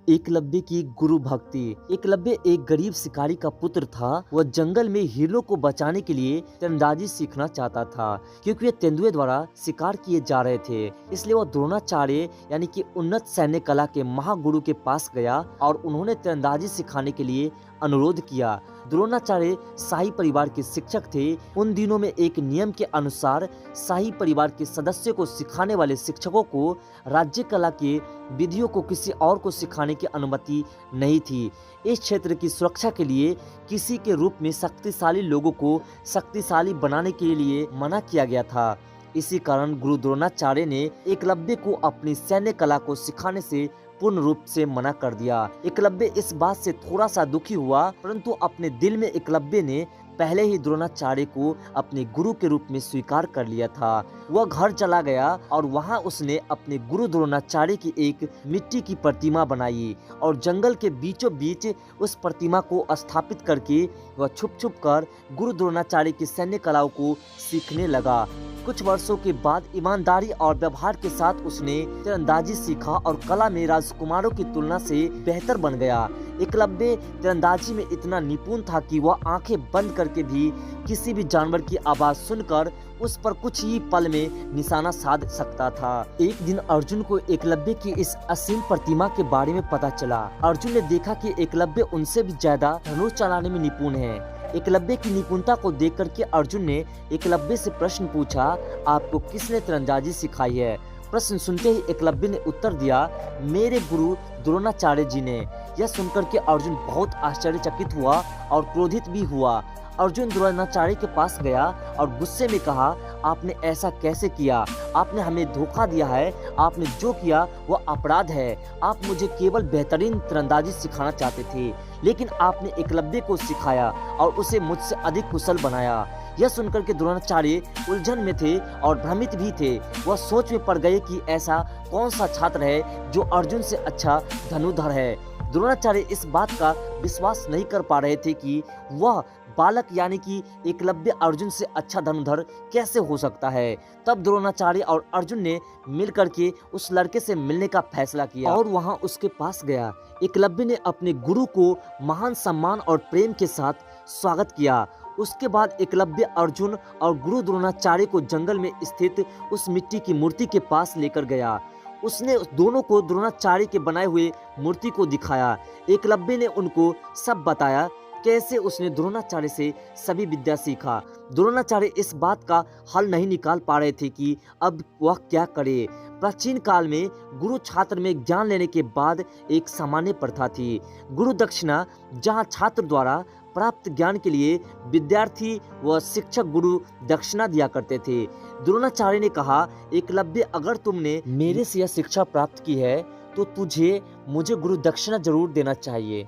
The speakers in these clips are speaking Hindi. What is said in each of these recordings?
एकलव्य की गुरु भक्ति। एकलव्य एक गरीब शिकारी का पुत्र था। वह जंगल में हिरणों को बचाने के लिए तीरंदाजी सीखना चाहता था, क्योंकि वे तेंदुए द्वारा शिकार किए जा रहे थे। इसलिए वह द्रोणाचार्य यानी कि उन्नत सैन्य कला के महागुरु के पास गया और उन्होंने तीरंदाजी सिखाने के लिए अनुरोध किया। द्रोणाचार्य शाही परिवार के शिक्षक थे। उन दिनों में एक नियम के अनुसार शाही परिवार के सदस्यों को सिखाने वाले शिक्षकों को राज्य कला के विधियों को किसी और को सिखाने की अनुमति नहीं थी। इस क्षेत्र की सुरक्षा के लिए किसी के रूप में शक्तिशाली लोगों को शक्तिशाली बनाने के लिए मना किया गया था। इसी कारण गुरु द्रोणाचार्य ने एकलव्य को अपनी सैन्य कला को सिखाने से पूर्ण रूप से मना कर दिया। एकलव्य इस बात से थोड़ा सा दुखी हुआ, परंतु अपने दिल में एकलव्य ने पहले ही द्रोणाचार्य को अपने गुरु के रूप में स्वीकार कर लिया था। वह घर चला गया और वहां उसने अपने गुरु द्रोणाचार्य की एक मिट्टी की प्रतिमा बनाई और जंगल के बीचों बीच उस प्रतिमा को स्थापित करके वह छुप छुप कर गुरु द्रोणाचार्य की सैन्य कलाओं को सीखने लगा। कुछ वर्षों के बाद ईमानदारी और व्यवहार के साथ उसने तीरंदाजी सीखा और कला में राजकुमारों की तुलना से बेहतर बन गया। एकलव्य तीरंदाजी में इतना निपुण था कि वह आंखें बंद करके भी किसी भी जानवर की आवाज सुनकर उस पर कुछ ही पल में निशाना साध सकता था। एक दिन अर्जुन को एकलव्य की इस असीम प्रतिमा के बारे में पता चला। अर्जुन ने देखा कि एकलव्य उनसे भी ज्यादा धनुष चलाने में निपुण है। एकलव्य की निपुणता को देख करके अर्जुन ने एकलव्य से प्रश्न पूछा, आपको किसने तीरंदाजी सिखाई है? प्रश्न सुनते ही एकलव्य ने उत्तर दिया, मेरे गुरु द्रोणाचार्य जी ने। यह सुनकर के अर्जुन बहुत आश्चर्यचकित हुआ और क्रोधित भी हुआ। अर्जुन द्रोणाचार्य के पास गया और गुस्से में कहा, आपने ऐसा कैसे किया? आपने हमें धोखा दिया है। आपने जो किया वह अपराध है। आप मुझे केवल बेहतरीन तीरंदाजी सिखाना चाहते थे, लेकिन आपने एकलव्य को सिखाया और उसे मुझसे अधिक कुशल बनाया। यह सुनकर के द्रोणाचार्य उलझन में थे और भ्रमित भी थे। वह सोच में पड़ गए कि ऐसा कौन सा छात्र है जो अर्जुन से अच्छा धनुर्धर है। द्रोणाचार्य इस बात का विश्वास नहीं कर पा रहे थे कि वह बालक यानी कि एकलव्य अर्जुन से अच्छा धनुर्धर कैसे हो सकता है। तब द्रोणाचार्य और अर्जुन ने मिलकर के उस लड़के से मिलने का फैसला किया और वहां उसके पास गया। एकलव्य ने अपने गुरु को महान सम्मान और प्रेम के साथ स्वागत किया। उसके बाद एकलव्य अर्जुन और गुरु द्रोणाचार्य को जंगल में स्थित उस मिट्टी की मूर्ति के पास लेकर गया। उसने दोनों को द्रोणाचार्य के बनाए हुए मूर्ति को दिखाया। एकलव्य ने उनको सब बताया कैसे उसने द्रोणाचार्य से सभी विद्या सीखा। द्रोणाचार्य इस बात का हल नहीं निकाल पा रहे थे कि अब वह क्या करे। प्राचीन काल में गुरु छात्र में ज्ञान लेने के बाद एक सामान्य प्रथा थी, गुरु दक्षिणा, जहां छात्र द्वारा प्राप्त ज्ञान के लिए विद्यार्थी व शिक्षक गुरु दक्षिणा दिया करते थे। द्रोणाचार्य ने कहा, एकलव्य अगर तुमने मेरे से यह शिक्षा प्राप्त की है तो तुझे मुझे गुरु दक्षिणा जरूर देना चाहिए।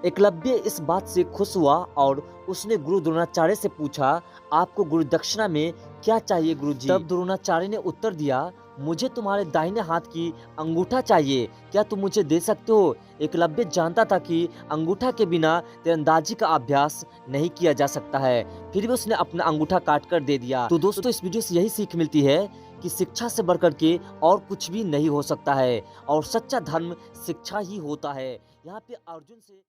एकलव्य इस बात से खुश हुआ और उसने गुरु द्रोणाचार्य से पूछा, आपको गुरु दक्षिणा में क्या चाहिए गुरुजी? तब द्रोणाचार्य ने उत्तर दिया, मुझे तुम्हारे दाहिने हाथ की अंगूठा चाहिए, क्या तुम मुझे दे सकते हो? एकलव्य जानता था कि अंगूठा के बिना तीरंदाजी का अभ्यास नहीं किया जा सकता है, फिर भी उसने अपना अंगूठा काट कर दे दिया। तो दोस्तों, इस वीडियो से यही सीख मिलती है कि शिक्षा से बढ़कर के और कुछ भी नहीं हो सकता है और सच्चा धर्म शिक्षा ही होता है। यहाँ पे अर्जुन से